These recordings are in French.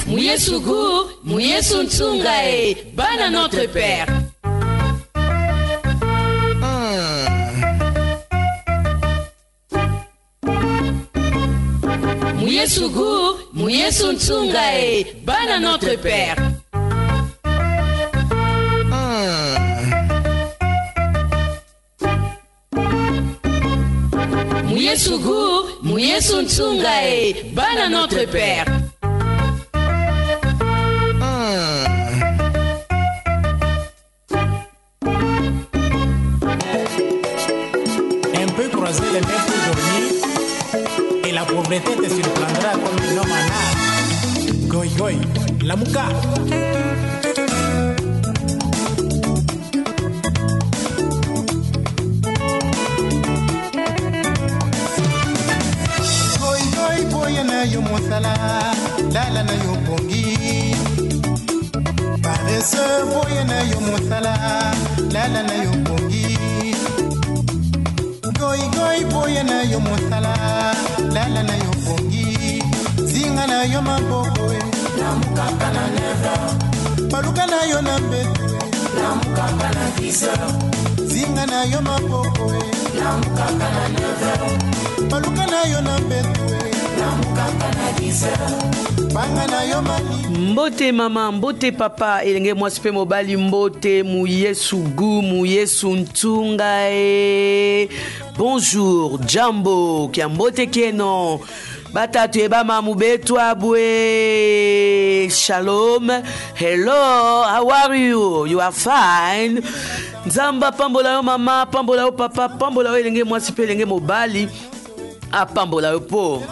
Muyesu Gu, Muyesu Ntsungae, bana notre père. Muyesu Gu, Muyesu Ntsungae, bana notre père. Muyesu Gu, Muyesu Ntsungae, bana notre père. Un peu croiser les mains pour dormir et la pauvreté te surprendra comme une homme en art. Goy goy, la mouka. Yo mosala lala na yo pongi paresseux boye na yo mosala lala na yo pongi goy goy boye na yo mosala lala na yo pongi zinga na yo maboko na mukaka na neva paluka na yo na mbetu na mukaka na visa zinga na yo maboko na mukaka na neva paluka na yo na mbetu. Mbote mama, mbote papa, elenge mwasipe mobali mbote, Muyesu Gu, Muyesu Ntsungae. Bonjour, Jambo, kia mbote keno. Batatu eba mamu betu abwe. Shalom, hello, how are you? You are fine. Nzamba pambola yo mama, pambola yo papa, pambola yo elenge mwasipe elenge mobali. À Pambola Opo.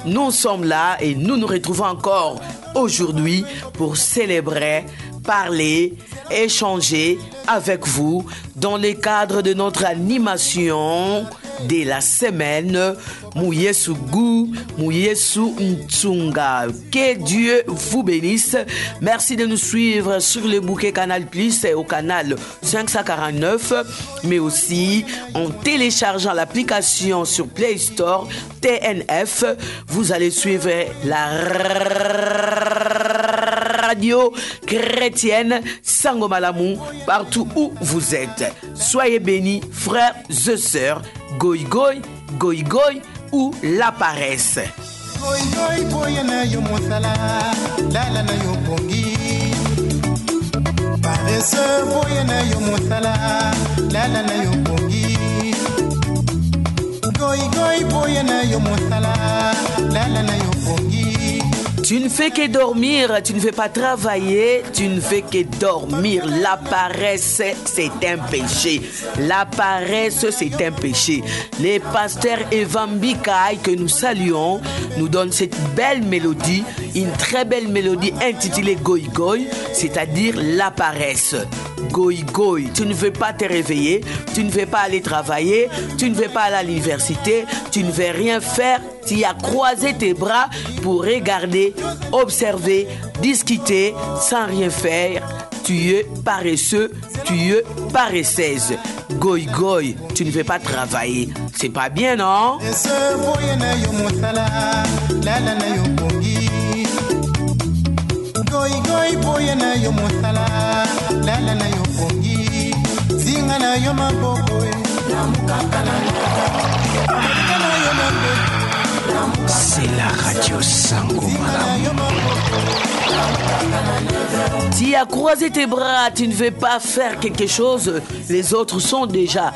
Nous sommes là et nous nous retrouvons encore aujourd'hui pour célébrer, parler, échanger avec vous dans le cadre de notre animation de la semaine Muyesu Gu, Muyesu Ntsunga. Que Dieu vous bénisse. Merci de nous suivre sur le bouquet Canal Plus et au canal 549, mais aussi en téléchargeant l'application sur Play Store TNF. Vous allez suivre la radio chrétienne Sangomalamu partout où vous êtes. Soyez bénis, frères et sœurs. Goy goy, goy goy ou la paresse. Goy goy boye na yo mosala, lala na yo pongi. Paresseux boye na yo mosala, lala na yo pongi. Goy goy boye na yo mosala, lala na yo pongi. Tu ne fais que dormir, tu ne fais pas travailler, tu ne fais que dormir. La paresse, c'est un péché. La paresse, c'est un péché. Les pasteurs Evambikai que nous saluons nous donnent cette belle mélodie, une très belle mélodie intitulée Goy Goy, c'est-à-dire la paresse. Goy goy, tu ne veux pas te réveiller, tu ne veux pas aller travailler, tu ne veux pas aller à l'université, tu ne veux rien faire, tu as croisé tes bras pour regarder, observer, discuter sans rien faire. Tu es paresseux, tu es paresseuse. Goy goy, tu ne veux pas travailler. C'est pas bien, non? Goy goy boye na yo mosala, lala na yo pongi, zinga na yo maboko na mukaka na C'est la radio Sangomalamu. Tu as croisé tes bras, tu ne veux pas faire quelque chose. Les autres sont déjà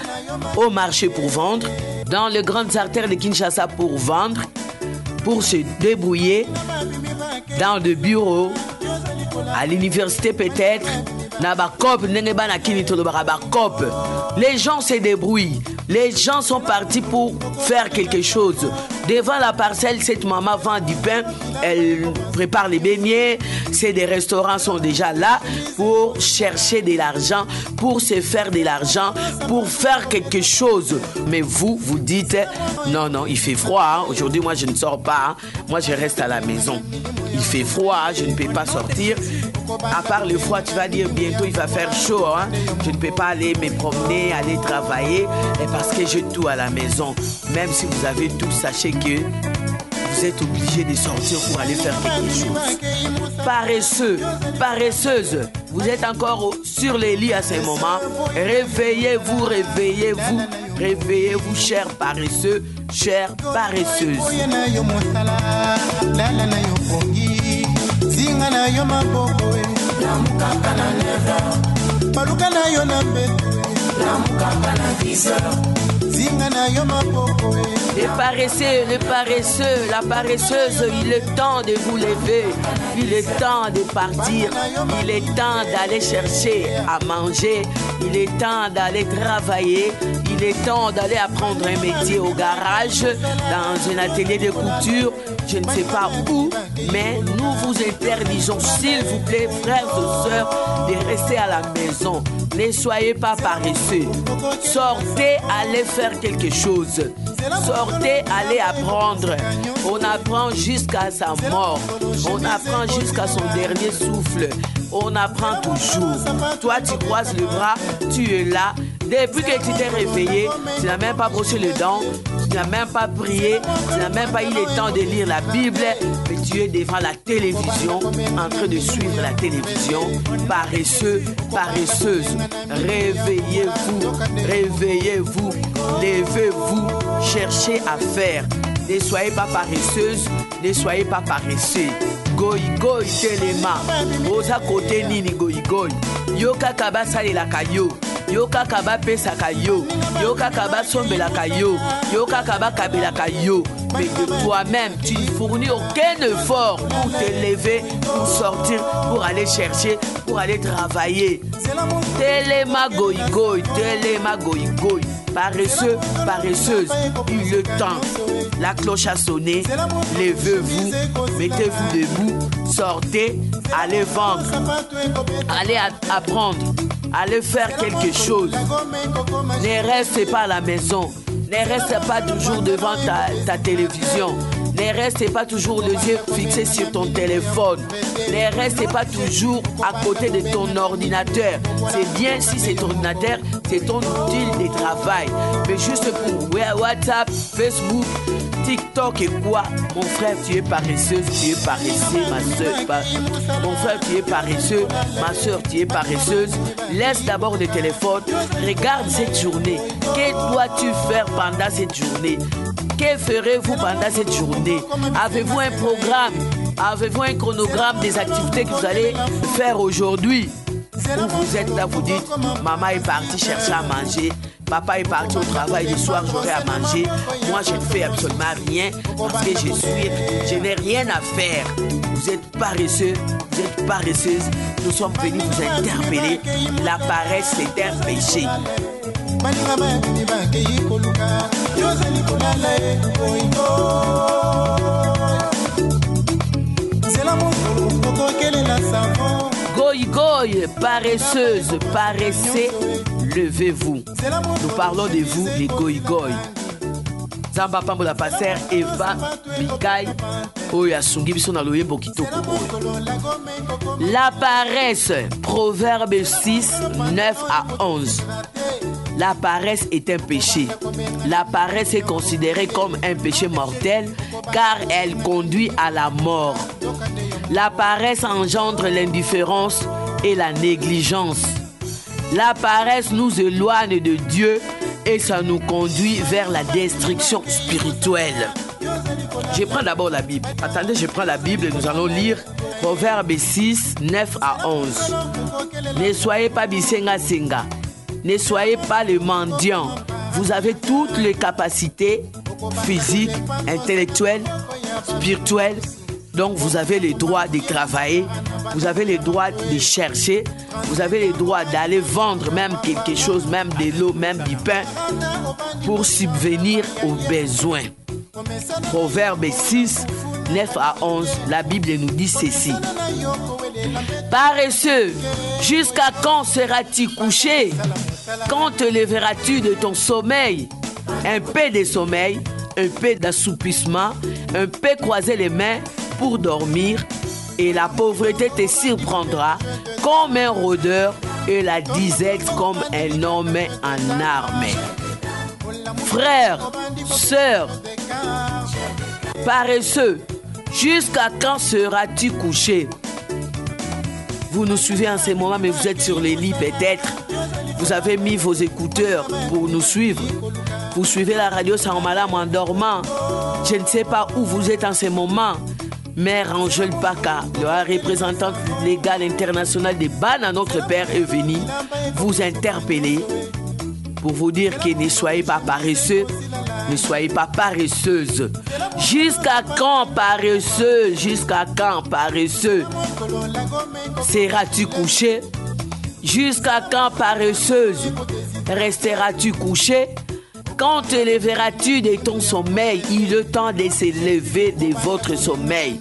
au marché pour vendre, dans les grandes artères de Kinshasa pour vendre, pour se débrouiller, dans le bureau, à l'université peut-être. Les gens se débrouillent. Les gens sont partis pour faire quelque chose. Devant la parcelle, cette maman vend du pain. Elle prépare les beignets. Des restaurants sont déjà là pour chercher de l'argent, pour se faire de l'argent, pour faire quelque chose. Mais vous dites, non, il fait froid. Hein. Aujourd'hui, moi, je ne sors pas. Hein. Moi, je reste à la maison. Il fait froid, hein. Je ne peux pas sortir. À part le froid, tu vas dire bientôt il va faire chaud. Hein? Je ne peux pas aller me promener, aller travailler, et parce que j'ai tout à la maison. Même si vous avez tout, sachez que vous êtes obligé de sortir pour aller faire quelque chose. Paresseux, paresseuse, vous êtes encore sur les lits à ce moment. Réveillez-vous, réveillez-vous, réveillez-vous, chers paresseux, chères paresseuses. Les paresseux, les paresseux, la paresseuse, il est temps de vous lever, il est temps de partir, il est temps d'aller chercher à manger, il est temps d'aller travailler, il est temps d'aller apprendre un métier au garage, dans un atelier de couture, je ne sais pas où, mais nous vous interdisons, s'il vous plaît, frères et sœurs, de rester à la maison. Ne soyez pas paresseux. Sortez, allez faire quelque chose. Sortez, allez apprendre. On apprend jusqu'à sa mort. On apprend jusqu'à son dernier souffle. On apprend toujours. Toi, tu croises le bras, tu es là. Depuis que tu t'es réveillé, tu n'as même pas brossé les dents, tu n'as même pas prié, tu n'as même pas eu le temps de lire la Bible, mais tu es devant la télévision, en train de suivre la télévision. Paresseux, paresseuse, réveillez-vous, réveillez-vous, levez-vous, cherchez à faire. Ne soyez pas paresseuse, ne soyez pas paresseux. Goy goy telema, oza kote nini goy goy. Yo kakaba salela kayo. Yo kakaba pesa kayo, yo kakaba sombela kayo, yo kakaba kabela kayo. Mais de toi-même, tu ne fournis aucun effort pour te lever, pour sortir, pour aller chercher, pour aller travailler. Téléma goy goy, téléma goy goy. Paresseux, paresseuse, il est temps. La cloche a sonné, levez-vous, mettez-vous debout, sortez, allez vendre, allez apprendre, allez faire quelque chose. Ne restez pas à la maison, ne restez pas toujours devant ta télévision. Ne restez pas toujours les yeux fixés sur ton téléphone. Ne restez pas toujours à côté de ton ordinateur. C'est bien si c'est ton ordinateur, c'est ton outil de travail. Mais juste pour WhatsApp, Facebook, TikTok et quoi? Mon frère, tu es paresseuse, tu es paresseux, ma soeur. Mon frère, tu es paresseux, ma soeur, tu es paresseuse. Laisse d'abord le téléphone. Regarde cette journée. Que dois-tu faire pendant cette journée? Que ferez-vous pendant cette journée? Avez-vous un programme? Avez-vous un chronogramme des activités que vous allez faire aujourd'hui? Ou vous êtes là, vous dites, maman est partie chercher à manger, papa est parti au travail, le soir j'aurai à manger. Moi je ne fais absolument rien parce que je n'ai rien à faire. Vous êtes paresseux, vous êtes paresseuse. Nous sommes venus vous interpeller. La paresse c'est un péché. Goy goy, paresseuse, paressez, levez-vous. Nous parlons de vous, les goy goy. Zamba Pambola Passer, Eva, Bikai, Oya Sungi, Bisson Aloye Bokitoko. La paresse, Proverbe 6, 9 à 11. La paresse est un péché. La paresse est considérée comme un péché mortel car elle conduit à la mort. La paresse engendre l'indifférence et la négligence. La paresse nous éloigne de Dieu et ça nous conduit vers la destruction spirituelle. Je prends d'abord la Bible. Attendez, je prends la Bible et nous allons lire Proverbe 6, 9 à 11. Ne soyez pas bisenga senga. Ne soyez pas les mendiants. Vous avez toutes les capacités physiques, intellectuelles, spirituelles. Donc vous avez le droit de travailler, vous avez le droit de chercher, vous avez le droit d'aller vendre même quelque chose, même de l'eau, même du pain, pour subvenir aux besoins. Proverbe 6, 9 à 11, la Bible nous dit ceci. Paresseux, jusqu'à quand seras-tu couché? Quand te lèveras-tu de ton sommeil? Un peu de sommeil, un peu d'assoupissement, un peu croiser les mains pour dormir, et la pauvreté te surprendra comme un rôdeur et la disette comme un homme en armes. Frères, sœurs, Paresseux, jusqu'à quand seras-tu couché? Vous nous suivez en ce moment, mais vous êtes sur les lits peut-être. Vous avez mis vos écouteurs pour nous suivre. Vous suivez la radio sans malam en dormant. Je ne sais pas où vous êtes en ce moment. Mère Angèle Paca, la représentante légale internationale des Bana Notre Père est venue vous interpeller pour vous dire que ne soyez pas paresseux, ne soyez pas paresseuse. Jusqu'à quand paresseux? Jusqu'à quand paresseux? Seras-tu couché? Jusqu'à quand paresseuse? Resteras-tu couché? Quand te lèveras-tu de ton sommeil? Il est temps de se lever de votre sommeil.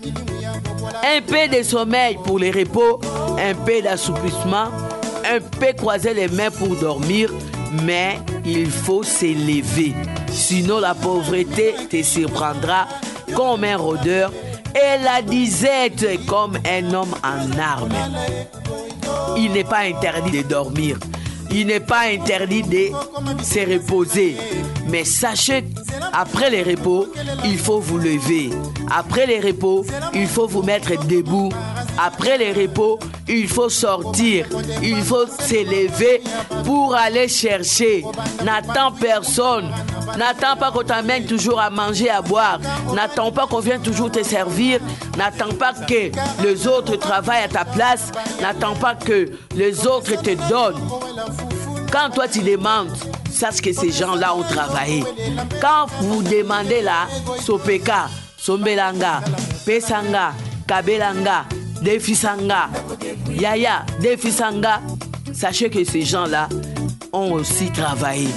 Un peu de sommeil pour le repos, un peu d'assouplissement, un peu croiser les mains pour dormir, mais il faut se lever. Sinon la pauvreté te surprendra comme un rôdeur et la disette comme un homme en armes. Il n'est pas interdit de dormir. Il n'est pas interdit de se reposer. Mais sachez, après les repos, il faut vous lever. Après les repos, il faut vous mettre debout. Après les repos, il faut sortir. Il faut se lever pour aller chercher. N'attends personne. N'attends pas qu'on t'amène toujours à manger, à boire. N'attends pas qu'on vienne toujours te servir. N'attends pas que les autres travaillent à ta place. N'attends pas que les autres te donnent. Quand toi tu demandes, sache que ces gens-là ont travaillé. Quand vous demandez là, Sopeka, Sombelanga, Pesanga, Kabelanga, Defisanga, Yaya, Defisanga, sachez que ces gens-là ont aussi travaillé.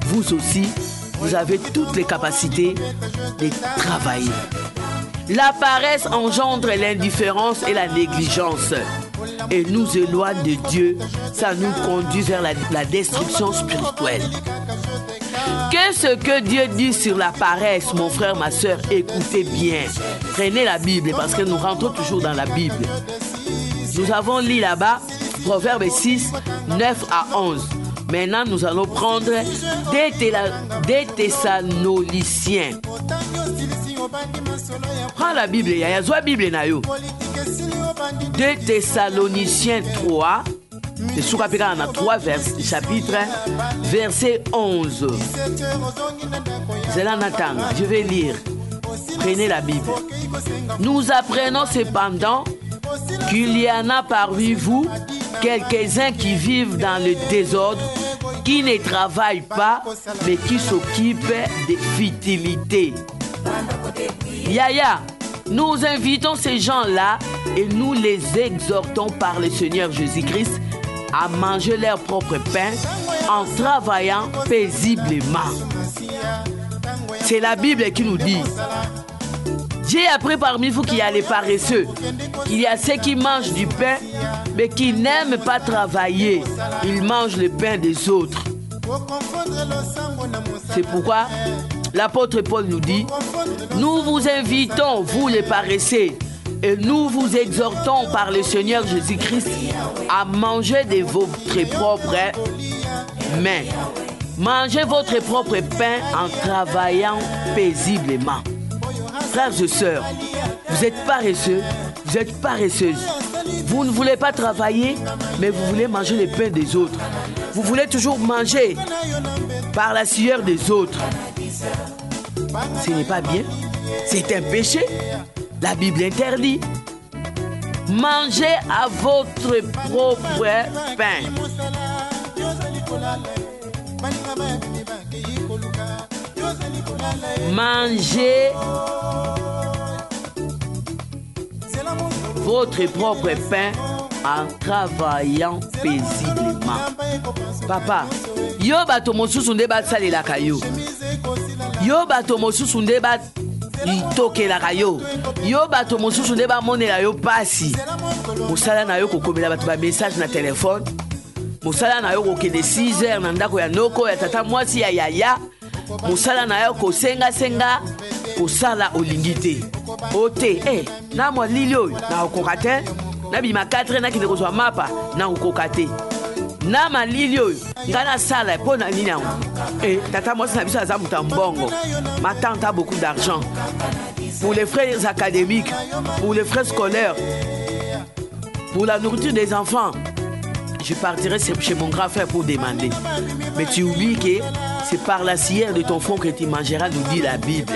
Vous aussi, vous avez toutes les capacités de travailler. La paresse engendre l'indifférence et la négligence et nous éloigne de Dieu. Ça nous conduit vers la destruction spirituelle. Qu'est-ce que Dieu dit sur la paresse, mon frère, ma soeur? Écoutez bien. Prenez la Bible parce que nous rentrons toujours dans la Bible. Nous avons lu là-bas Proverbe 6, 9 à 11. Maintenant, nous allons prendre des Thessaloniciens. Prends la Bible, il y a la Bible. 2 Thessaloniciens 3, c'est sur la 3 chapitre, verset 11. C'est là, Nathan, je vais lire. Prenez la Bible. Nous apprenons cependant qu'il y en a parmi vous quelques-uns qui vivent dans le désordre, qui ne travaillent pas, mais qui s'occupent de futilité. Yaya, nous invitons ces gens-là et nous les exhortons par le Seigneur Jésus-Christ à manger leur propre pain en travaillant paisiblement. C'est la Bible qui nous dit. J'ai appris parmi vous qu'il y a les paresseux, qu'il y a ceux qui mangent du pain, mais qui n'aiment pas travailler. Ils mangent le pain des autres. C'est pourquoi l'apôtre Paul nous dit, nous vous invitons, vous les paresseux, et nous vous exhortons par le Seigneur Jésus-Christ à manger de votre propre main. Mangez votre propre pain en travaillant paisiblement. Frères et sœurs, vous êtes paresseux, vous êtes paresseuses. Vous ne voulez pas travailler, mais vous voulez manger le pain des autres. Vous voulez toujours manger par la sueur des autres. Ce n'est pas bien. C'est un péché. La Bible interdit. Mangez à votre propre pain. Mangez votre propre pain en travaillant paisiblement. Papa, yo bato mosusu nde basalelaka yo. Yo bato mosusu nde tokelaka yo. Yo bato mosusu nde bamonela yo pasi. Mosala na yo kokomela bato ba message na téléphone. Mosala na yo kokende 6 heures na ndako ya noko ya tata mwasi ya yaya. Mosala na yo kosenga kosala olingi te. Ote, na mwa lili oyo na okoka te. Na bima 4 na kende kozwa mapa na okoka te. Na malili oyo nga na sala po na nini yango. Tata mwasi na biso aza muta mbongo. Ma tante a beaucoup d'argent. pour les frais académiques, pour les frais scolaires, pour la nourriture des enfants. Je partirai chez mon grand frère pour demander. Mais tu oublies que c'est par la scière de ton fond que tu mangeras, nous dit la Bible.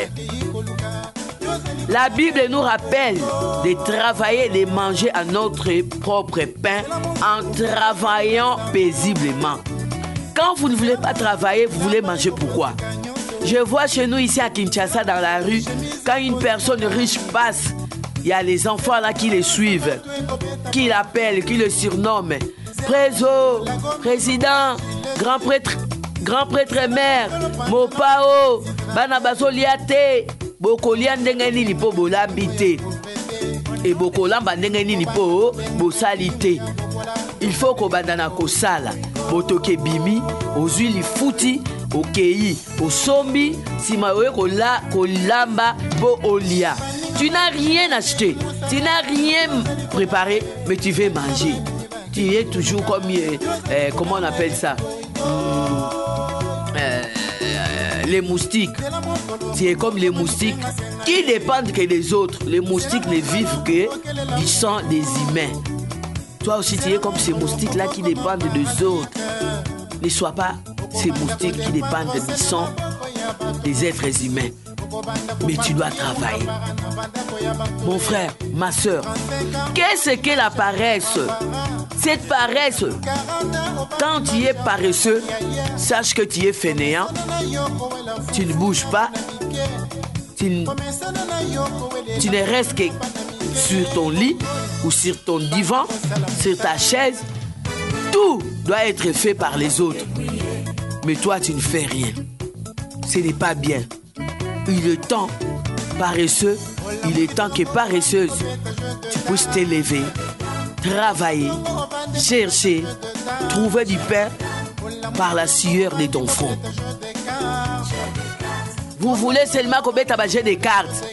La Bible nous rappelle de travailler, de manger à notre propre pain en travaillant paisiblement. Quand vous ne voulez pas travailler, vous voulez manger pourquoi? Je vois chez nous ici à Kinshasa dans la rue, quand une personne riche passe, il y a les enfants là qui le suivent, qui l'appellent, qui le surnomment. Préso, président, grand prêtre maire, Mopao, Banabaso liate, Bokolia ndenge ni po bolambite. Et Bokolamba ndenge ni po bosalite. Il faut qu'on bandana kosala, botoke bimi, ozui li futi, okei, osombi, simawe kolamba bo olia. Tu n'as rien acheté, tu n'as rien préparé, mais tu veux manger. Tu es toujours comme, comment on appelle ça, les moustiques. Tu es comme les moustiques qui dépendent que des autres. Les moustiques ne vivent que du sang des humains. Toi aussi, tu es comme ces moustiques-là qui dépendent des autres. Ne sois pas ces moustiques qui dépendent du sang des êtres humains. Mais tu dois travailler. Mon frère, ma soeur, qu'est-ce que la paresse? Cette paresse, quand tu es paresseux, sache que tu es fainéant. Tu ne bouges pas. Tu ne restes que sur ton lit ou sur ton divan, sur ta chaise. Tout doit être fait par les autres. Mais toi, tu ne fais rien. Ce n'est pas bien. Il est temps, paresseux, il est temps que paresseuse, tu puisses t'élever, travailler, chercher, trouver du pain par la sueur de ton front. Vous voulez seulement qu'on mette à des cartes.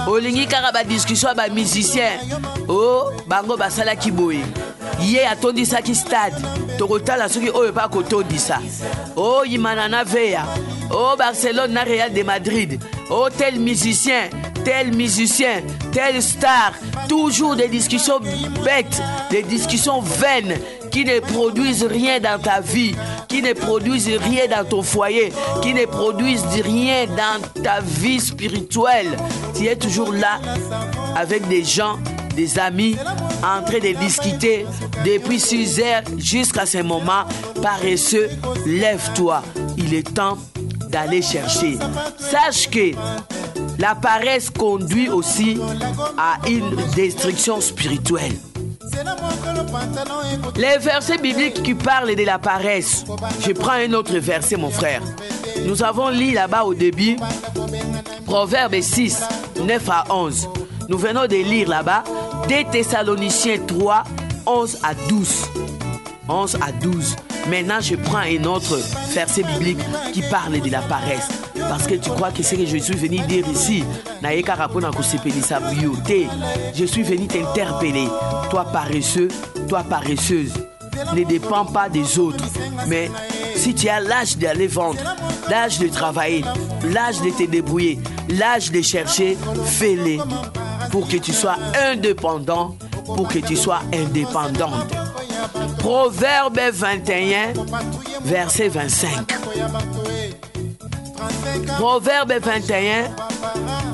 Olingi karaba discussion avec musicien. Oh, bango basala kiboye. Yé atondi ça qui stade. Tokotala soki oyo pa kotondi ça. Oh, Imanana Veya. Oh, Barcelone na Real de Madrid. Oh, tel musicien, tel star. Toujours des discussions bêtes, des discussions vaines qui ne produisent rien dans ta vie, qui ne produisent rien dans ton foyer, qui ne produisent rien dans ta vie spirituelle. Tu es toujours là avec des gens, des amis, en train de discuter depuis 6 heures jusqu'à ce moment. Paresseux, lève-toi. Il est temps d'aller chercher. Sache que la paresse conduit aussi à une destruction spirituelle. Les versets bibliques qui parlent de la paresse. Je prends un autre verset, mon frère. Nous avons lu là-bas au début, Proverbe 6, 9 à 11. Nous venons de lire là-bas, 2 Thessaloniciens 3, 11 à 12. 11 à 12. Maintenant, je prends un autre verset biblique qui parle de la paresse. Parce que tu crois que c'est que je suis venu dire ici. Je suis venu t'interpeller. Toi paresseux, toi paresseuse. Ne dépends pas des autres. Mais si tu as l'âge d'aller vendre, l'âge de travailler, l'âge de te débrouiller, l'âge de chercher, fais-le. Pour que tu sois indépendant, pour que tu sois indépendante. Proverbe 21, verset 25. Proverbe 21,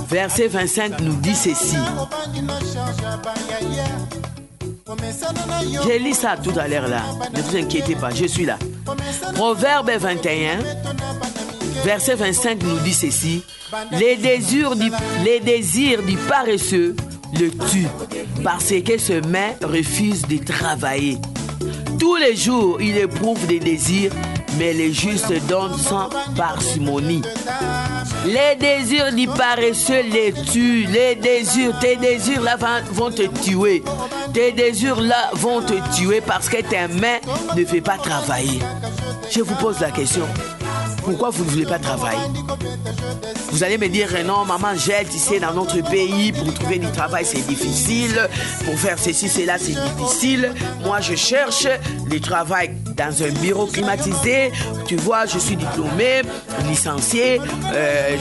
verset 25 nous dit ceci. J'ai lu ça tout à l'heure là. Ne vous inquiétez pas, je suis là. Proverbe 21, verset 25 nous dit ceci. Les désirs du paresseux le tuent parce que ce main refuse de travailler. Tous les jours, il éprouve des désirs, mais les justes donnent sans parcimonie. Les désirs du paresseux les tuent. Tes désirs là vont te tuer. Tes désirs là vont te tuer parce que tes mains ne font pas travailler. Je vous pose la question. Pourquoi vous ne voulez pas travailler? Vous allez me dire, non, maman, j'aide, tu sais, dans notre pays, pour trouver du travail, c'est difficile. Pour faire ceci, cela, c'est difficile. Moi, je cherche du travail dans un bureau climatisé. Tu vois, je suis diplômé, licencié,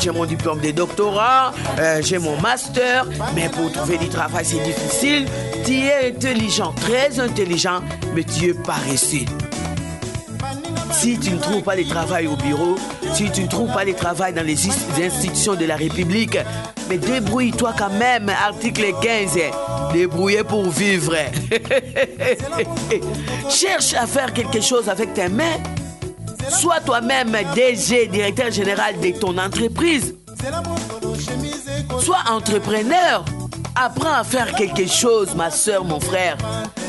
j'ai mon diplôme de doctorat, j'ai mon master, mais pour trouver du travail, c'est difficile. Tu es intelligent, très intelligent, mais tu es paresseux. Si tu ne trouves pas de travail au bureau, si tu ne trouves pas de travail dans les institutions de la République, mais débrouille-toi quand même, article 15, débrouiller pour vivre. Cherche à faire quelque chose avec tes mains. Sois toi-même DG, directeur général de ton entreprise. Sois entrepreneur. Apprends à faire quelque chose, ma soeur, mon frère.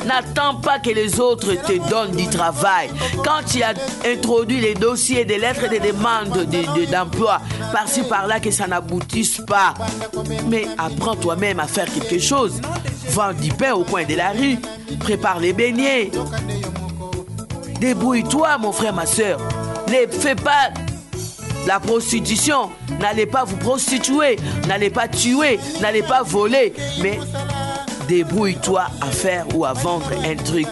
N'attends pas que les autres te donnent du travail. Quand tu as introduit les dossiers, des lettres de demande d'emploi, par-ci, par-là, que ça n'aboutisse pas. Mais apprends toi-même à faire quelque chose. Vends du pain au coin de la rue. Prépare les beignets. Débrouille-toi, mon frère, ma soeur. Ne fais pas la prostitution. N'allez pas vous prostituer. N'allez pas tuer. N'allez pas voler. Mais débrouille-toi à faire ou à vendre un truc.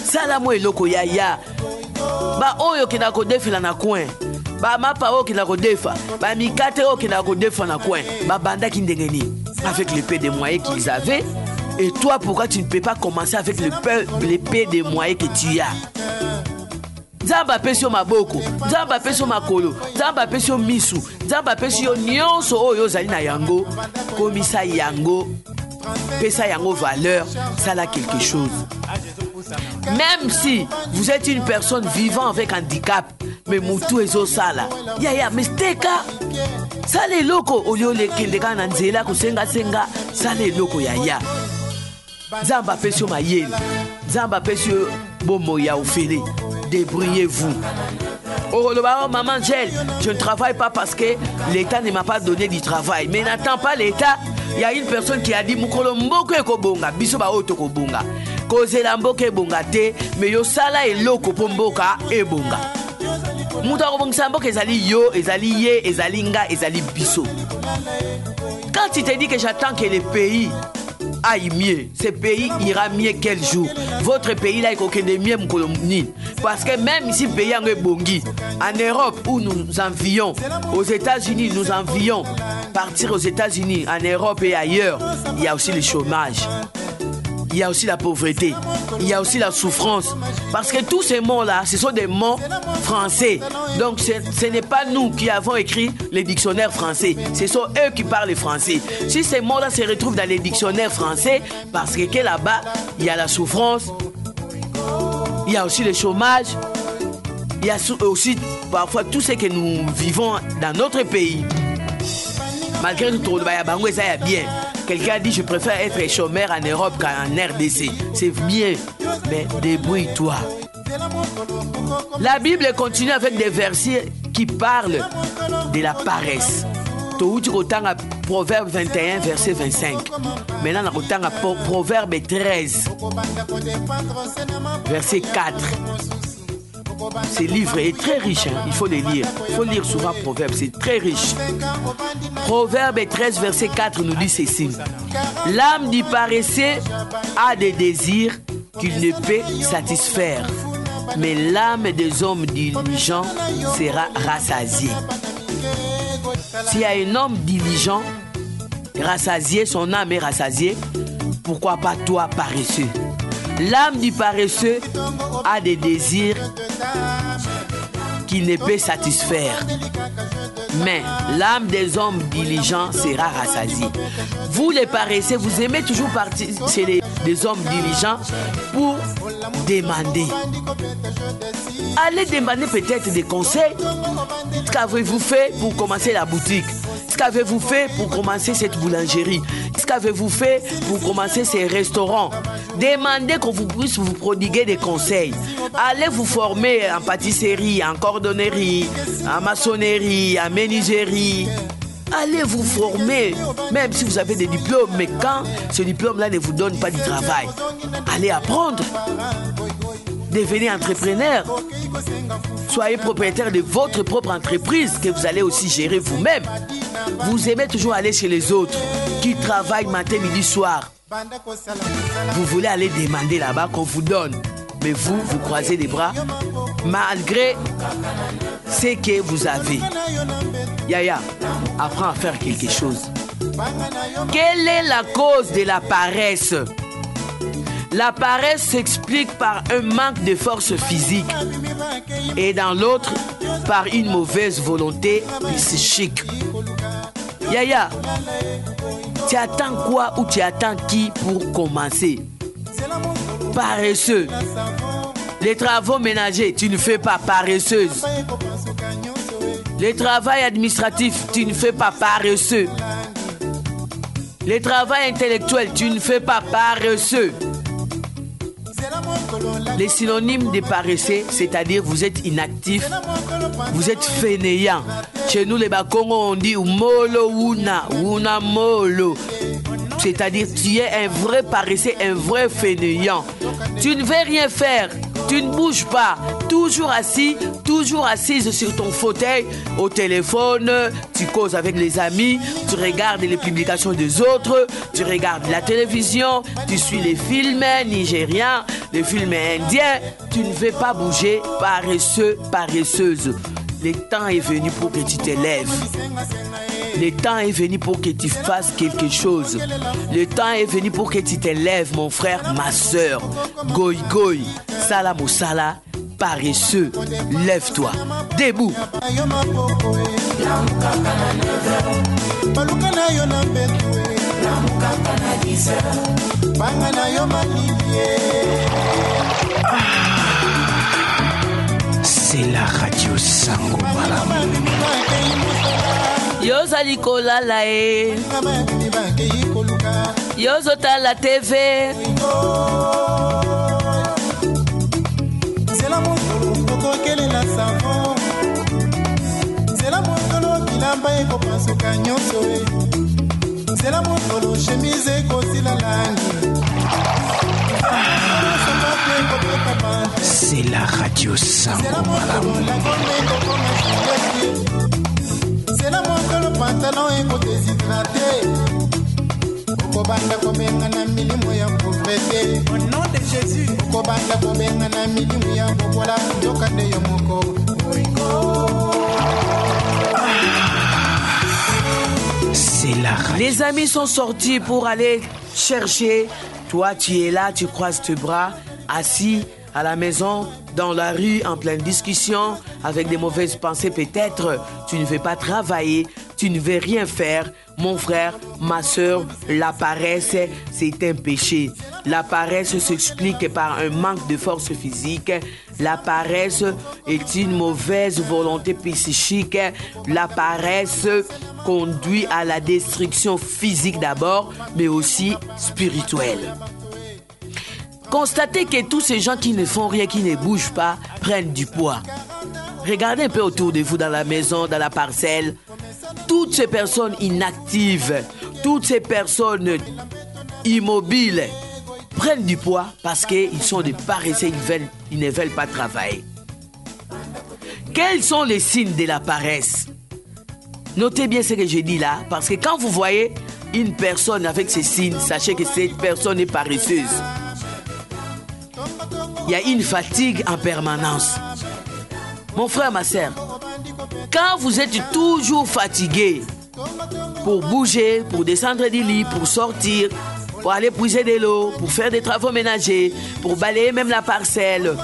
Salamo eloko yaya. Ba oyo kina kodefa na coin. Ba mapa oyo kina kodefa. Ba mikate oyo kina kodefa na coin. Ba banda kindengeni. Avec le peu de moyens qu'ils avaient. Et toi, pourquoi tu ne peux pas commencer avec le peu de moyens que tu as? Nzamba pesio maboko, nzamba pesio makolo, nzamba pesio misu, nzamba pesio nyonso oyo zali na yango, komisa yango, pesa yango valeur, ça a quelque chose. Même si vous êtes une personne vivant avec handicap, mais mutu ezo sala, ya misteka, sale loko oyo le kindeka na nzela kusenga senga, sale loko ya. Nzamba pesio mayele, nzamba pesio bomo ya ofele. Débrouillez-vous. Oh, maman Angèle, je ne travaille pas parce que l'État ne m'a pas donné du travail. Mais n'attends pas l'État. Il y a une personne qui a dit Mukolo mboko ekobonga, biso ba oto kobonga. Koze la mboka ebonga te, mais yo sala eloko po mboka ebonga. Muta kobongisa mboka ezali yo, ezali ye, ezali nga, ezali biso. Quand tu te dis que j'attends que le pays aille mieux, ce pays ira mieux quel jour. Votre pays là est aucun de mieux m'kolomni. Parce que même ici pays en bongi, en Europe où nous envions, aux États-Unis nous envions partir aux États-Unis, en Europe et ailleurs, il y a aussi le chômage. Il y a aussi la pauvreté, il y a aussi la souffrance. Parce que tous ces mots-là, ce sont des mots français. Donc ce n'est pas nous qui avons écrit les dictionnaires français. Ce sont eux qui parlent français. Si ces mots-là se retrouvent dans les dictionnaires français, parce que là-bas, il y a la souffrance, il y a aussi le chômage, il y a aussi parfois tout ce que nous vivons dans notre pays. Malgré tout, il y a bien. Quelqu'un dit je préfère être chômeur en Europe qu'en RDC. C'est mieux, mais débrouille-toi. La Bible continue avec des versets qui parlent de la paresse. Proverbe 21, verset 25. Maintenant, on a Proverbe 13, verset 4. Ce livre est très riche, hein? Il faut le lire. Il faut lire souvent Proverbe, c'est très riche. Proverbe 13, verset 4 nous dit ceci. L'âme du paresseux a des désirs qu'il ne peut satisfaire, mais l'âme des hommes diligents sera rassasiée. S'il y a un homme diligent, rassasié, son âme est rassasiée, pourquoi pas toi paresseux? L'âme du paresseux a des désirs qu'il ne peut satisfaire, mais l'âme des hommes diligents sera rassasiée. Vous les paresseux, vous aimez toujours partir chez les hommes diligents pour demander. Allez demander peut-être des conseils. Qu'avez-vous fait pour commencer la boutique? Qu'avez-vous fait pour commencer cette boulangerie? Qu'avez-vous fait pour commencer ces restaurants? Demandez qu'on vous puisse vous prodiguer des conseils. Allez vous former en pâtisserie, en cordonnerie, en maçonnerie, en menuiserie. Allez vous former, même si vous avez des diplômes, mais quand ce diplôme-là ne vous donne pas du travail, allez apprendre. Devenez entrepreneur. Soyez propriétaire de votre propre entreprise que vous allez aussi gérer vous-même. Vous aimez toujours aller chez les autres qui travaillent matin, midi, soir. Vous voulez aller demander là-bas qu'on vous donne. mais vous croisez les bras malgré ce que vous avez. Yaya, apprends à faire quelque chose. Quelle est la cause de la paresse? La paresse s'explique par un manque de force physique et dans l'autre, par une mauvaise volonté psychique. Yaya, tu attends quoi ou tu attends qui pour commencer? Paresseux. Les travaux ménagers, tu ne fais pas, paresseuse. Les travaux administratifs, tu ne fais pas, paresseux. Les travaux intellectuels, tu ne fais pas, paresseux. Les synonymes de paresseux, c'est-à-dire vous êtes inactif, vous êtes fainéant. Chez nous, les Bakongo, on dit molo wuna, wuna molo. C'est-à-dire tu es un vrai paresseux, un vrai fainéant. Tu ne veux rien faire, tu ne bouges pas, toujours assis, toujours assise sur ton fauteuil, au téléphone, tu causes avec les amis, tu regardes les publications des autres, tu regardes la télévision, tu suis les films nigériens, les films indiens, tu ne veux pas bouger, paresseux, paresseuse. Le temps est venu pour que tu te lèves. Le temps est venu pour que tu fasses quelque chose. Le temps est venu pour que tu te lèves, mon frère, ma soeur. Goy goy, sala mosala, paresseux, lève-toi. Debout. C'est la radio Sango Malamu. Yozali kolala e. Yozota la TV. C'est la moto, coco, quelle est la savon? C'est la moto, bilamba et copain sous cagnon soé. C'est la moto, chemise et cosi la langue. C'est la radio Sango Malamu. C'est la moto, le pantalon et côté déshydraté. Okobanda kobenga na milimu ya pauvreté. Au nom de Jésus. Okobanda kobenga na milimu ya bokola ndoka de yomoko. C'est la radio. Les amis sont sortis pour aller chercher. Toi, tu es là, tu croises tes bras, assis à la maison, dans la rue, en pleine discussion, avec des mauvaises pensées peut-être. Tu ne veux pas travailler, tu ne veux rien faire. Mon frère, ma soeur, la paresse, c'est un péché. La paresse s'explique par un manque de force physique. La paresse est une mauvaise volonté psychique. La paresse conduit à la destruction physique d'abord, mais aussi spirituelle. Constatez que tous ces gens qui ne font rien, qui ne bougent pas, prennent du poids. Regardez un peu autour de vous, dans la maison, dans la parcelle. Toutes ces personnes inactives, toutes ces personnes immobiles prennent du poids parce qu'ils sont des paresseux, ils ne veulent pas travailler. Quels sont les signes de la paresse? Notez bien ce que je dis là, parce que quand vous voyez une personne avec ces signes, sachez que cette personne est paresseuse. Il y a une fatigue en permanence. Mon frère, ma soeur, quand vous êtes toujours fatigué pour bouger, pour descendre du lit, pour sortir, pour aller puiser de l'eau, pour faire des travaux ménagers, pour balayer même la parcelle,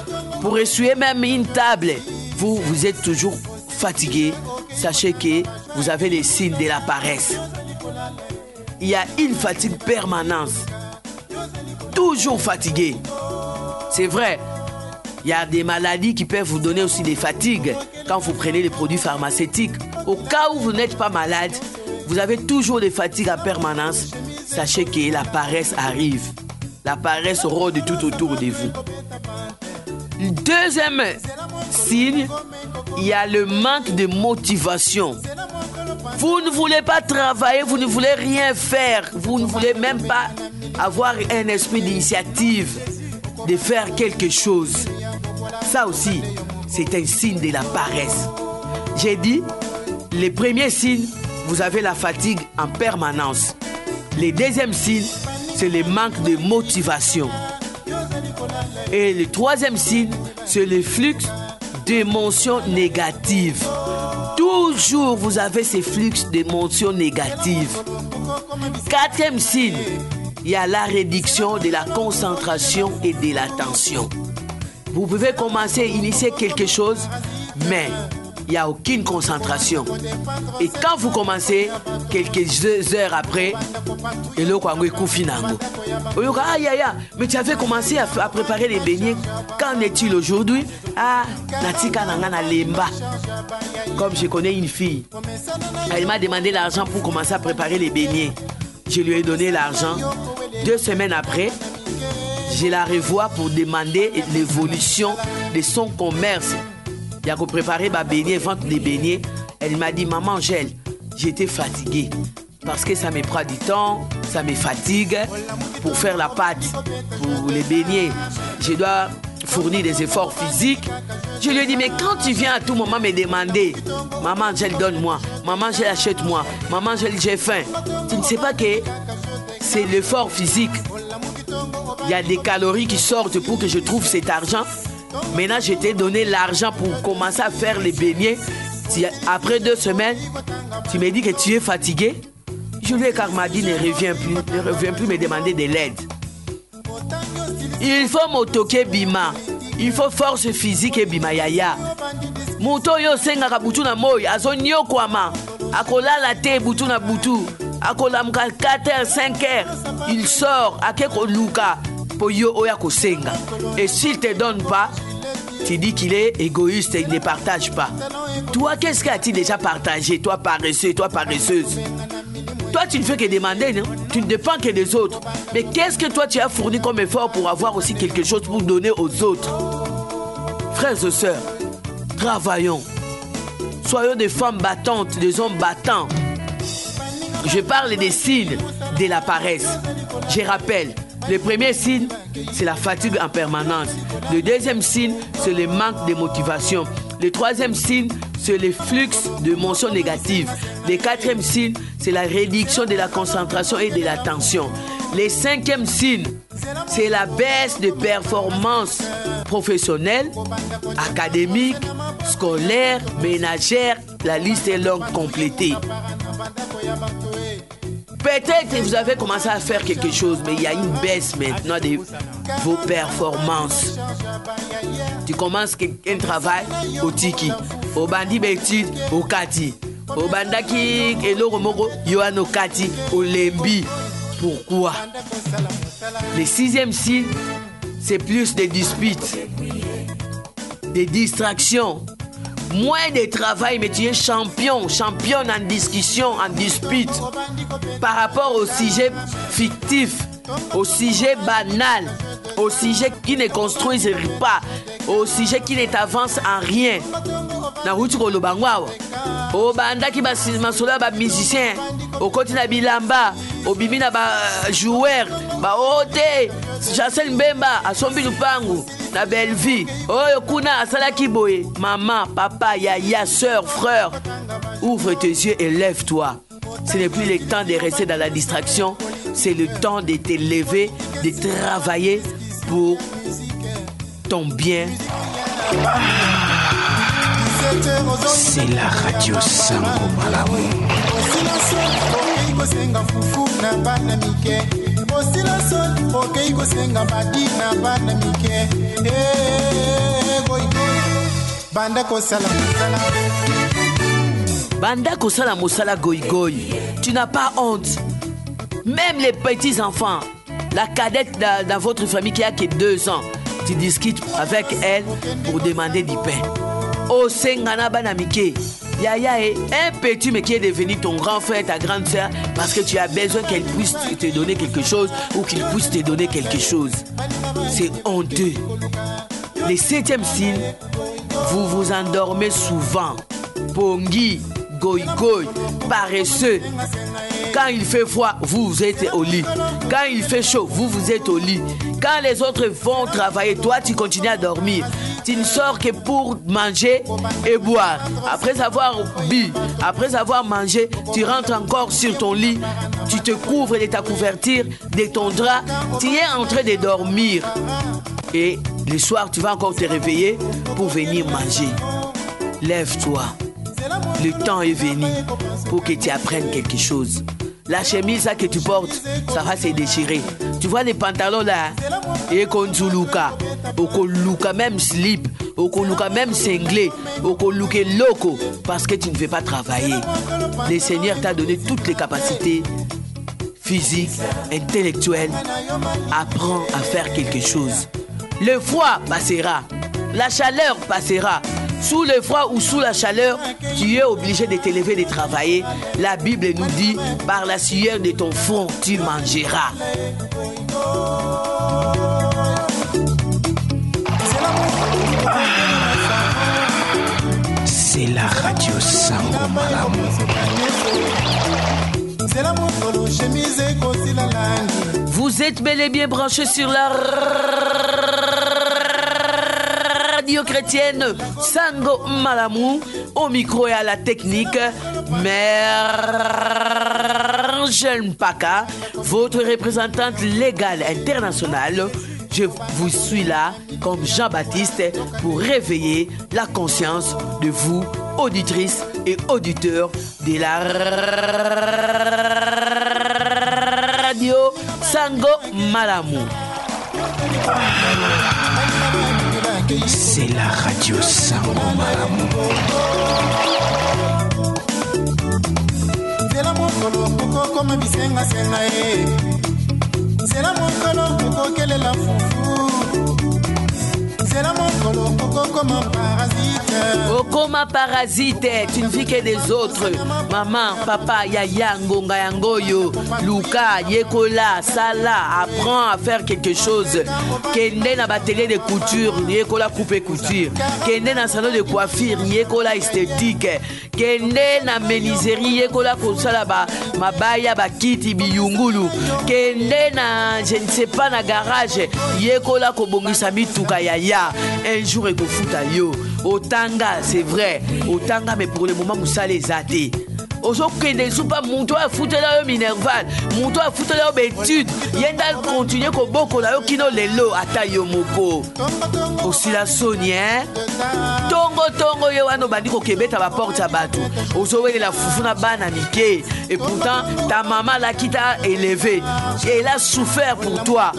pour essuyer même une table, vous êtes toujours fatigué, sachez que vous avez les signes de la paresse. Il y a une fatigue permanente. Toujours fatigué. C'est vrai, il y a des maladies qui peuvent vous donner aussi des fatigues quand vous prenez les produits pharmaceutiques. Au cas où vous n'êtes pas malade, vous avez toujours des fatigues en permanence. Sachez que la paresse arrive. La paresse rôde tout autour de vous. Le deuxième signe, il y a le manque de motivation. Vous ne voulez pas travailler, vous ne voulez rien faire. Vous ne voulez même pas avoir un esprit d'initiative, de faire quelque chose. Ça aussi, c'est un signe de la paresse. J'ai dit, le premier signe, vous avez la fatigue en permanence. Le deuxième signe, c'est le manque de motivation. Et le troisième signe, c'est le flux d'émotions négatives. Toujours, vous avez ces flux d'émotions négatives. Quatrième signe, il y a la réduction de la concentration et de l'attention. Vous pouvez commencer à initier quelque chose, mais il n'y a aucune concentration. Et quand vous commencez, quelques heures après, mais tu avais commencé à préparer les beignets. Qu'en est-il aujourd'hui? Comme je connais une fille, elle m'a demandé l'argent pour commencer à préparer les beignets. Je lui ai donné l'argent. 2 semaines après, je la revois pour demander l'évolution de son commerce. Il a préparé ma beignet, vendre des beignets. Elle m'a dit, maman Angèle, j'étais fatiguée parce que ça me prend du temps, ça me fatigue pour faire la pâte, pour les beignets. Je dois fournir des efforts physiques. Je lui ai dit, mais quand tu viens à tout moment me demander, maman Angèle, donne-moi, maman Angèle, achète-moi, maman Angèle, j'ai faim. Tu ne sais pas que c'est l'effort physique. Il y a des calories qui sortent pour que je trouve cet argent. Maintenant, je t'ai donné l'argent pour commencer à faire les beignets. Après 2 semaines, tu me dis que tu es fatigué. Je lui ai dit, ne reviens plus me demander de l'aide. Il faut motoke bima. Il faut force physique et bima yaya. Moto yo senga ka butu na moy, azonyo kwama. Akola la te butu na butu. Akola mka 4h, 5h. Il sort, akeko luka. Pour yo oya ko senga. Et s'il te donne pas, tu dis qu'il est égoïste et il ne partage pas. Toi, qu'est-ce qu'a-t-il déjà partagé? Toi paresseux, toi paresseuse. Toi, tu ne fais que demander, non? Tu ne dépends que des autres. Mais qu'est-ce que toi, tu as fourni comme effort pour avoir aussi quelque chose pour donner aux autres? Frères et sœurs, travaillons. Soyons des femmes battantes, des hommes battants. Je parle des signes de la paresse. Je rappelle, le premier signe, c'est la fatigue en permanence. Le deuxième signe, c'est le manque de motivation. Le troisième signe, c'est le flux d'émotions négatives. Le quatrième signe, c'est la réduction de la concentration et de l'attention. Le cinquième signe, c'est la baisse de performance professionnelle, académique, scolaire, ménagère. La liste est longue, complétée. Peut-être que vous avez commencé à faire quelque chose, mais il y a une baisse maintenant de vos performances. Tu commences un travail au tiki, au bandi d'études, au kati, au bandaki, et l'oromoro, yoano kati, au lembi. Pourquoi? Le sixième signe, c'est plus de disputes, des distractions. Moins de travail, mais tu es championne en discussion, en dispute par rapport au sujet fictif, au sujet banal, au sujet qui ne construise pas, au sujet qui ne t'avance en rien. Au banda qui masola ba musicien, au côté na bilamba, au bimina ba joueur, ba ote, Jassel Mbemba, asombi lupangu, na belle vie. Oh kuna asala kiboye, maman, papa, yaya, soeur, frère, ouvre tes yeux et lève-toi. Ce n'est plus le temps de rester dans la distraction, c'est le temps de te lever, de travailler pour ton bien. C'est la radio Sango Malamu. Banda kosala mosala goy goy. Tu n'as pas honte. Même les petits enfants, la cadette dans votre famille qui a que 2 ans, tu discutes avec elle pour demander du pain. Oh Sengana Banamike, Yaya est un petit mais qui est devenu ton grand frère, ta grande soeur, parce que tu as besoin qu'elle puisse te donner quelque chose ou qu'il puisse te donner quelque chose. C'est honteux. Le 7e signe, vous vous endormez souvent. Pongi, goy goy, paresseux. Quand il fait froid, vous êtes au lit. Quand il fait chaud, vous êtes au lit. Quand les autres vont travailler, toi tu continues à dormir. Tu ne sors que pour manger et boire. Après avoir bu, après avoir mangé, tu rentres encore sur ton lit. Tu te couvres de ta couverture, de ton drap. Tu es en train de dormir. Et le soir, tu vas encore te réveiller pour venir manger. Lève-toi. Le temps est venu pour que tu apprennes quelque chose. La chemise là, que tu portes, ça va se déchirer. Tu vois les pantalons là, et qu'on luka, même slip, luka même cinglé, luka loco, parce que tu ne veux pas travailler. Le Seigneur t'a donné toutes les capacités physiques, intellectuelles. Apprends à faire quelque chose. Le froid passera, la chaleur passera. Sous le froid ou sous la chaleur, tu es obligé de te lever et de travailler. La Bible nous dit, par la sueur de ton front, tu mangeras. C'est la radio Sango Malamu. Vous êtes bel et bien branchés sur la radio chrétienne Sango Malamu, au micro et à la technique Mère Jeune Paka, votre représentante légale internationale. Je vous suis là comme Jean-Baptiste pour réveiller la conscience de vous, auditrices et auditeurs de la radio Sango Malamu. C'est la radio Sango Malamu. C'est la mokolo koko comme bisenga senga c'est la mokolo koko quelle est la foufou. C'est la mokolo koko comme un parasite. Oh, comme un parasite, tu ne vis que des autres. Maman, papa, yaya, ngonga yangoyo, Luka, yekola, sala, apprends à faire quelque chose. Kende na batelier de couture, yekola coupe couture. Kende na salon de coiffure, yekola esthétique. Kende na menuiserie, yekola kosala ba mabaya bakiti biyungulu. Kende na je ne sais pas na garage, yekola kobongisa mituka yaya. Un jour eko futa yo. Otanga, c'est vrai. Otanga, mais pour le moment, Moussa les a dit. Aujourd'hui, ne sont pas mon toit à foutre là, Minerval. Mon toit à foutre là, étude. Yendal continue comme beaucoup là, qui n'ont les lots à taille moko. Aussi la Sony, hein. Tongo, yo, ano bandiko Québec, à la porte à bateau. Aujourd'hui, la foufouna bana Mickey. Et pourtant, ta maman là qui t'a élevé. Et elle a souffert pour toi.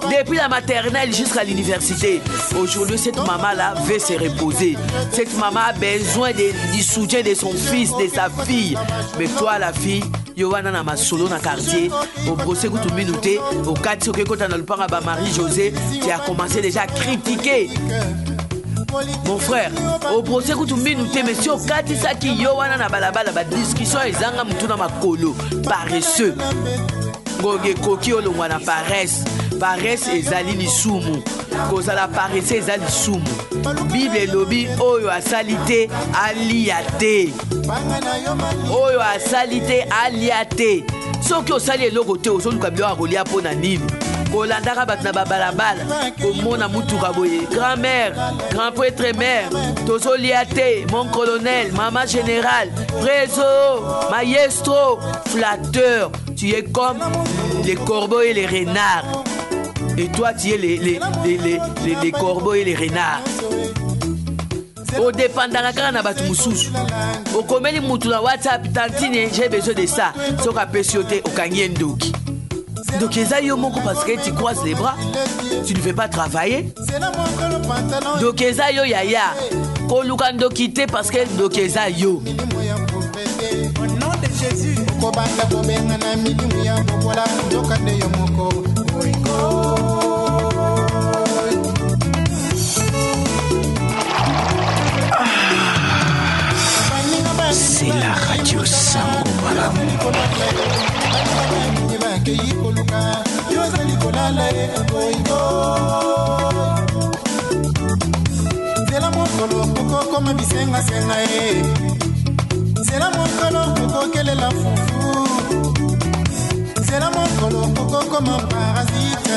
Depuis la maternelle jusqu'à l'université. Aujourd'hui, cette maman là veut se reposer. Cette maman a besoin du soutien de son fils, de sa fille. Mais toi, la fille, Yowana na masolo na quartier, au procès que tu minutes, au quartier que tu as dans le parc à Marie-Josée, tu as commencé déjà à critiquer. Mon frère, au procès que tu minutes, mais si au quartier ça qui Yowana na balabala, la discussion est zanga mutuna makolo, paresseux. Goge koki olongwana paresse. Paresse ezali lisumu. Kozala paresse ezali lisumu. Bible elobi oyo asalite aliate. Oyo asalite aliate. Soki osali eloko te osoluka bilo akolia pona nini. Kolandaka bato na babalabala komona mutuka boye. Grand-mère, grand prêtre mère, tozolia te, mon colonel, maman général, préso, maestro, flatteur. Tu es comme les corbeaux et les renards. Et toi, tu es les corbeaux et les renards. Au dépendant de batu mususu. Au komeli mutu na WhatsApp, tantine, j'ai besoin de ça. Soka pesiote au kanyen doki. Donc, eza yo moko parce que tu croises les bras, tu ne veux pas travailler. Donc, eza yo yaya. Ko lukando kite parce que donc eza yo. Au nom de Jésus. C'est la radio Sango Malamu. C'est la mokolo koko comme bisenga senga c'est la mokolo koko quelle est la foufou. C'est la mokolo koko comme un parasite.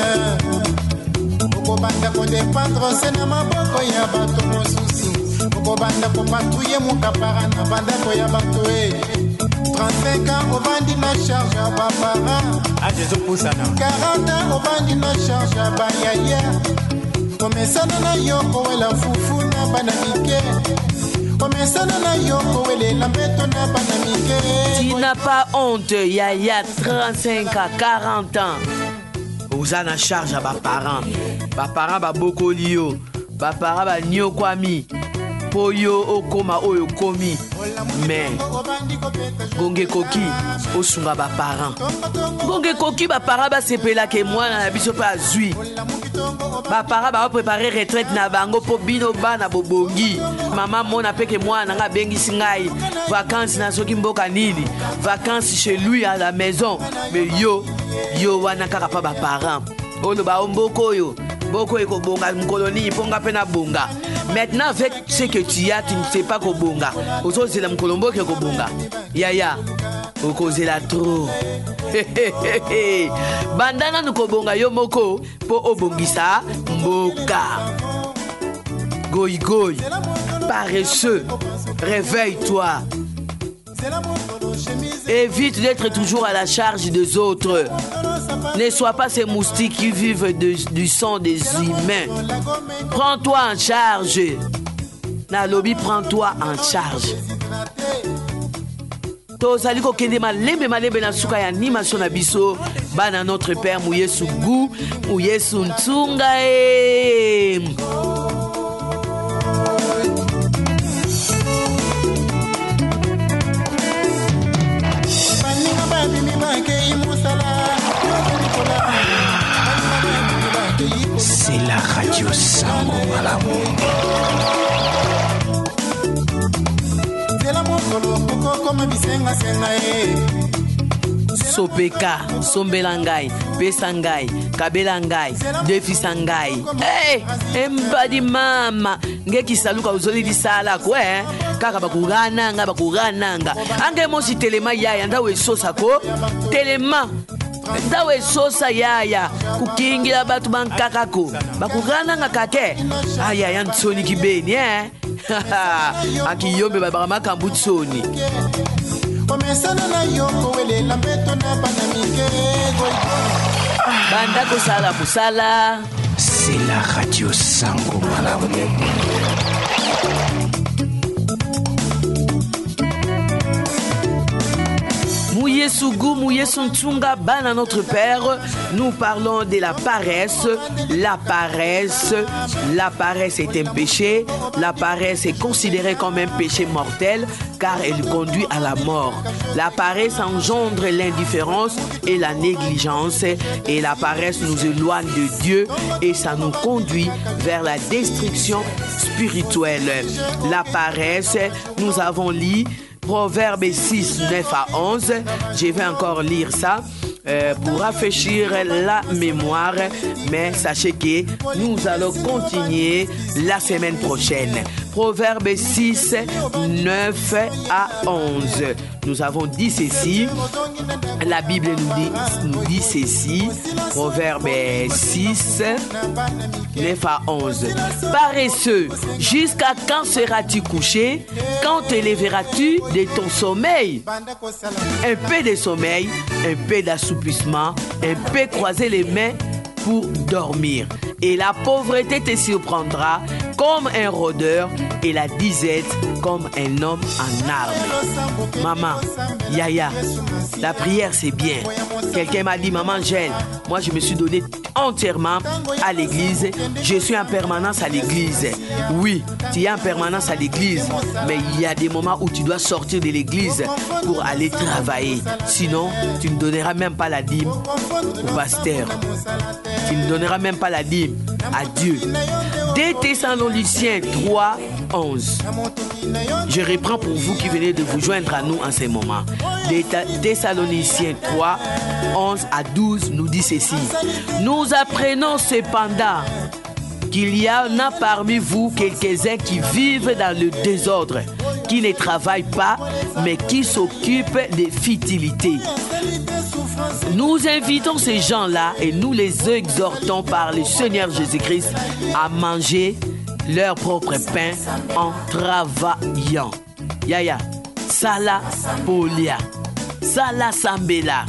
Koko banda ko dépendre c'est na maboko ya bato mosusu. Koko banda ko patrouiller mon capara na banda ko ya bato 35 ans au bandi na charge à babara. Ah, Jésus pousse à 40 ans au bandi na charge à bayaya. Omesana na yoko wela fufu na banamike. Omesana na yoko wele lambeto na banamike. Tu n'as pas honte, Yaya, 35 à 40 ans. Vous en charge à vos parents. Vos parents ba boko lio. Vos parents ba nyo kwami. Poyo okoma oyo komi. Mais gonge koki osunga ba parents. Gonge koki ba parents ba sepela ke moi na biso pa azui. Ba parents ba préparer retraite na bango po bino bana bobongi. Maman mona peke moi na nga bengisi ngai. Vacances na soki mboka nini. Vacances chez lui à la maison. Mais yo wana kaka pa ba parents. Olo ba omboko yo. Boko eko bonga mkoloni ponga pena bonga. Maintenant avec ce que tu as, tu ne sais pas ko bonga. Ozo zela mkolombo ke ko bonga. Yaya. Oko zela trop. Bandana nuko bonga yo moko po obongisa mboka. Goy goy. Paresseux. Réveille-toi. Évite d'être toujours à la charge des autres. Ne sois pas ces moustiques qui vivent du sang des humains. Prends-toi en charge. Nalobi, prends-toi en charge. Tozali ko kende malembe na suka ya animation na biso bana notre père Muyesu Gu Muyesu Ntunga C'est la radio Sango Malamu. Sopeka, Sombelangai, Pesangai, Kabelangai, Defisangai. Hey, embadi mama, ngeki saluka uzoli di sala kwe, kaka bakugananga. Ange mosi telema yaya ndawe sosa ko, telema. Ndawe sosa yaya, kukingira batu bankakako, bakugananga kake. Ayaya ntsoni kibeni, Akiyombe babama kambutsoni. Banda kosala musala. C'est la radio Sango Malamu. Muyesu Gu Muyesu Ntunga bana notre père, nous parlons de la paresse. La paresse est un péché. La paresse est considérée comme un péché mortel car elle conduit à la mort. La paresse engendre l'indifférence et la négligence et la paresse nous éloigne de Dieu et ça nous conduit vers la destruction spirituelle. La paresse, nous avons lu Proverbe 6, 9 à 11. Je vais encore lire ça pour rafraîchir la mémoire. Mais sachez que nous allons continuer la semaine prochaine. Proverbe 6, 9 à 11. Nous avons dit ceci. La Bible nous dit ceci. Proverbe 6, 9 à 11. Paresseux, jusqu'à quand seras-tu couché? Quand te lèveras-tu de ton sommeil? Un peu de sommeil, un peu d'assoupissement, un peu croiser les mains pour dormir. Et la pauvreté te surprendra comme un rôdeur et la disette comme un homme en armes. Maman, Yaya, la prière c'est bien. Quelqu'un m'a dit, maman Gèle, moi je me suis donné entièrement à l'église. Je suis en permanence à l'église. Oui, tu es en permanence à l'église, mais il y a des moments où tu dois sortir de l'église pour aller travailler. Sinon, tu ne donneras même pas la dîme au pasteur. Tu ne donneras même pas la dîme à Dieu. 2 Thessaloniciens 3, 11. Je reprends pour vous qui venez de vous joindre à nous en ce moment. 2 Thessaloniciens 3, 11 à 12 nous dit ceci. Nous apprenons cependant qu'il y en a parmi vous quelques-uns qui vivent dans le désordre, qui ne travaillent pas, mais qui s'occupent des futilités. Nous invitons ces gens-là et nous les exhortons par le Seigneur Jésus-Christ à manger leur propre pain en travaillant. Yaya, Sala Polia, Sala Sambela.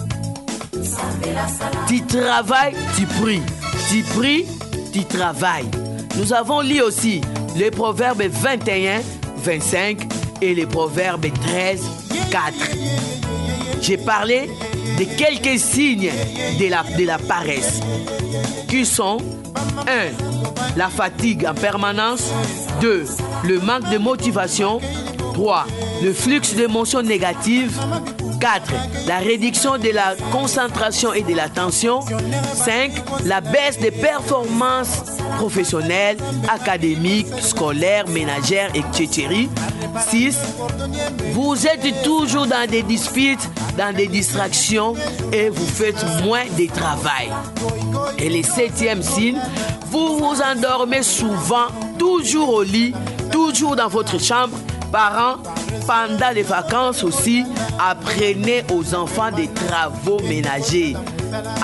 Tu travailles, tu pries. Tu pries, tu travailles. Nous avons lu aussi les proverbes 21, 25 et les proverbes 13, 4. J'ai parlé de quelques signes de la paresse qui sont 1. La fatigue en permanence. 2. Le manque de motivation. 3. Le flux d'émotions négatives. 4. La réduction de la concentration et de l'attention. 5. La baisse des performances professionnelles, académiques, scolaires, ménagères, etc. 6. Vous êtes toujours dans des disputes, dans des distractions et vous faites moins de travail. Et le 7e signe, vous vous endormez souvent, toujours au lit, toujours dans votre chambre. Parents, pendant les vacances aussi, apprenez aux enfants des travaux ménagers.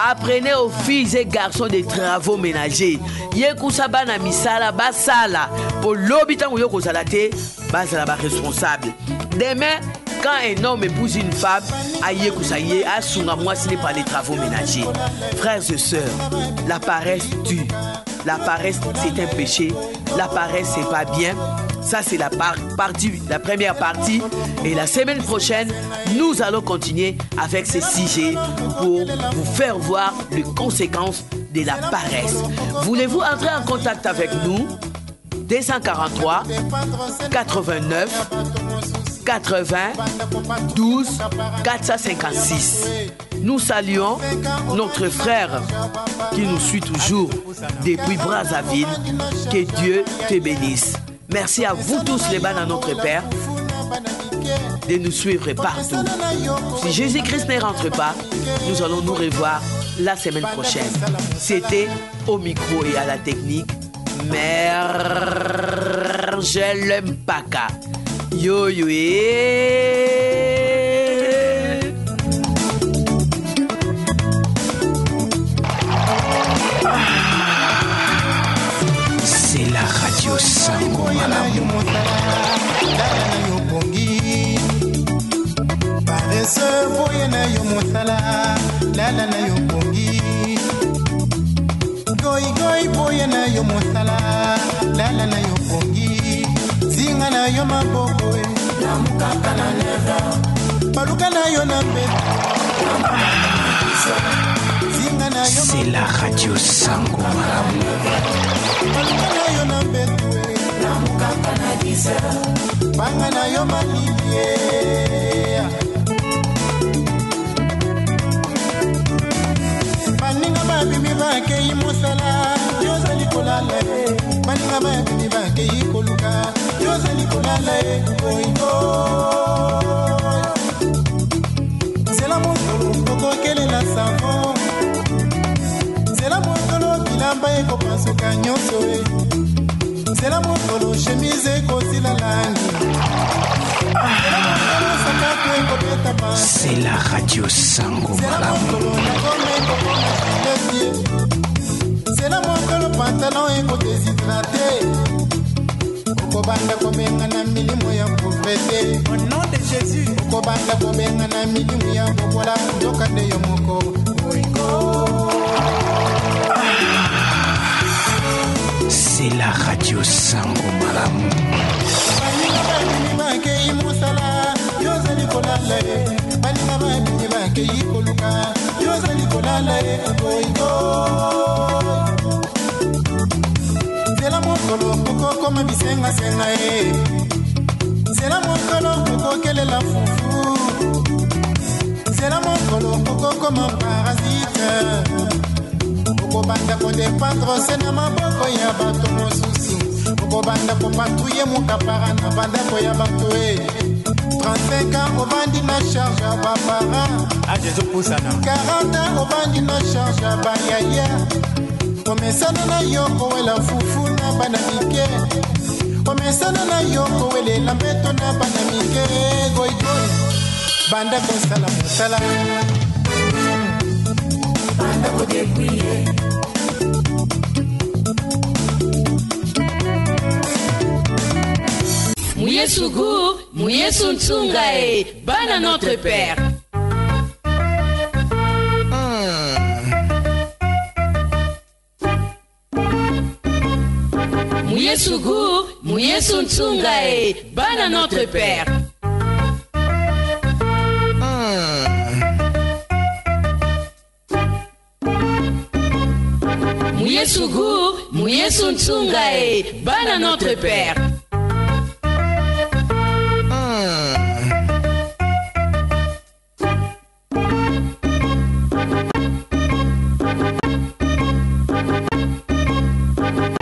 Apprenez aux filles et garçons des travaux ménagers. Yekusaba na misala basala. Pour l'habitant ou yokosalate, basala ba responsable. Demain, quand un homme épouse une femme, aïe kousaye, asunga moi ce n'est pas les travaux ménagers. Frères et sœurs, la paresse tue. La paresse c'est un péché. La paresse c'est pas bien. Ça c'est la première partie. Et la semaine prochaine, nous allons continuer avec ces sujets pour vous faire voir les conséquences de la paresse. Voulez-vous entrer en contact avec nous? 243 89 80 12 456. Nous saluons notre frère qui nous suit toujours depuis Brazzaville. Que Dieu te bénisse. Merci à vous tous les bans à notre Père de nous suivre partout. Si Jésus-Christ ne rentre pas, nous allons nous revoir la semaine prochaine. C'était au micro et à la technique Mergel Mpaka. Yo yo C'est la radio Sango Malamu. Paresseux boye na yo mosala, lala na yo pongi. Goi goi boye na yo mosala, lala na yo pongi. Zinga na yo maboko, namukaka na neva. Baluka na yo na mbeba. C'est la radio Sango Malamu. Baluka na yo na mbeba. Namukaka na disa. Banga na yo malilie. Baninga babimi bakei musala, yozali kolala. Baninga babimi bakei koluka, yozali kolala. Oingo. C'est la mokolo, koko kele la savon. C'est la mokolo, bilamba eko pasoka nyonso. C'est la mokolo, chemise eko silalani. C'est la radio Sango Malamu. C'est la mokolo, pantalon eko déshydraté. Okobanda kobenga na milimo ya pauvreté. Au nom de Jésus. Okobanda kobenga na milimo ya bobola ndoka de yo moko. C'est la radio Sango Malamu. Baninga babini bakei musala, yozali kolala. Baninga babini bakei koluka, yozali kolala. Oigo. C'est la mokolo, koko koma bisenga senga C'est la mokolo, koko kele la foufou. C'est la mokolo, koko koma parasite. Koko banda ko dépendre, c'est na maboko ya bato mosusu. Koko banda ko patrouiller mukapara na banda ko ya bato 35 ans, au bandi na charge à babara. Ah, Jésus Poussana. 40 ans, au bandi na charge à bayaya. Omesana na yoko wela fufu na banamike. Omesana na yoko wele lambeto na banamike. Goi goi. Banda konsala musala. Banda ko debrouiller. Mouye Sougou, Mouye Suntungae, bana notre Père. Muyesugu, Muyesu Ntungae, Bana notre Père. Muyesugu, Muyesu Ntungae, Bana notre Père.